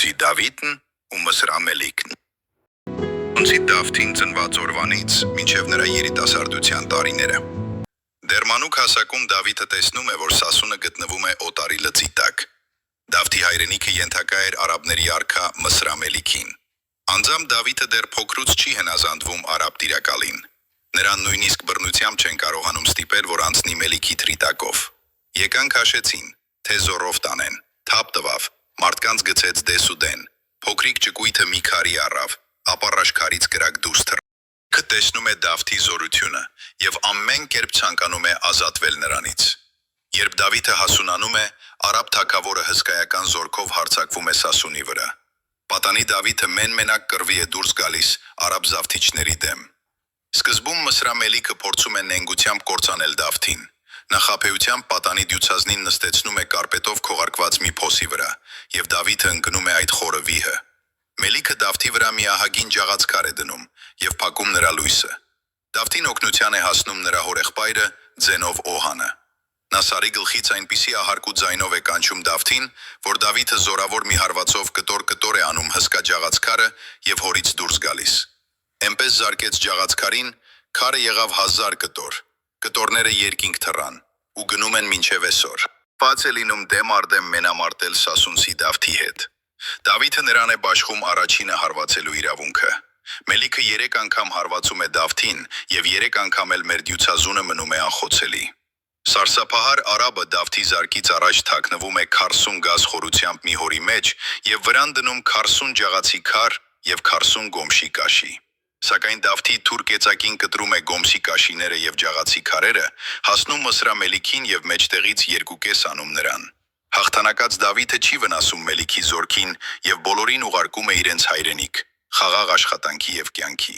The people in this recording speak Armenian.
Անձի Դավիթն ու Մսրամելիքն։ Անձի Դավթին ծնված օրվանից մինչև նրա երիտասարդության տարիները։ Դեռ մանուկ հասակում Դավիթը տեսնում է, որ Սասունը գտնվում է օտարի լծի տակ։ Դավթի հայրենիքը ենթակա էր արաբների արքա Մսրամելիքին։ Անձամբ Դավիթը դեռ փոքրուց չի հնազանդվում արաբ տիրակալին։ Նրան նույնիսկ բռնությամբ չեն կարողանում ստիպել, որ անցնի Մելիքի թրիտակով։ Եկան քաշեցին, թե զորով տանեն, թափ տվավ, մարդկանց գցեց դեսուդեն, փոքրիկ ճկույթը մի քարի առավ, ապա ռաշքարից կրակ դուրս թռավ։ Տեսնում է Դավթի զորությունը եւ ամեն կերպ ցանկանում է ազատվել նրանից։ Երբ Դավիթը հասունանում է, արաբ թագավորը հսկայական զորքով հարձակվում է Սասունի վրա։ Պատանի Դավիթը մեն-մենակ կռվի է դուրս գալիս արաբ զավթիչների դեմ։ Սկզբում Մսրամելիքը փորձում է նենգությամբ կործանել Դավթին։ Նախապեյությամբ պատանի դյուցազնին նստեցնում է կարպետով քողարկված մի փոսի վրա, եւ Դավիթը ընկնում է այդ խորը վիհը։ Մելիքը Դավթի վրա մի ահագին ջաղացքար է դնում եւ փակում նրա լույսը։ Դավթին օգնության է հասնում նրա հորեղբայրը ձենով Օհանը։ Նա Սարի գլխից այնպիսի ահարկու ձայնով է կանչում Դավթին, որ Դավիթը զորավոր մի հարվածով կտոր-կտոր է անում հսկա ջաղացքարը եւ հորից դուրս գալիս։ Էնպես զարկեց ջաղացքարին, քարը եղավ 1000 կտոր։ Կտորները երկինք թռան ու գնում են մինչև այսօր։ Բաց է լինում դեմ առ դեմ մենամարտել Սասունցի Դավթի հետ։ Դավիթը նրան է բաշխում առաջինը հարվածելու իրավունքը։ Մելիքը 3 անգամ հարվածում է Դավթին եւ 3 անգամ էլ մեր դյուցազունը մնում է անխոցելի։ Սարսափահար արաբը Դավթի զարկից առաջ թաքնվում է 40 գազ խորությամբ մի հորի մեջ եւ վրան դնում 40 ջաղացի քար եւ 40 գոմշի կաշի։ Սակայն Դավթի թուր կեցակին կտրում է գոմսի կաշիները եւ ջաղացի քարերը, հասնում Մսրամելիքին եւ մեջտեղից 2 անում նրան։ Հաղթանակած Դավիթը չի վնասում Մելիքի զորքին եւ բոլորին ուղարկում է իրենց հայրենիք, խաղաղ աշխատանքի եւ կյանքի։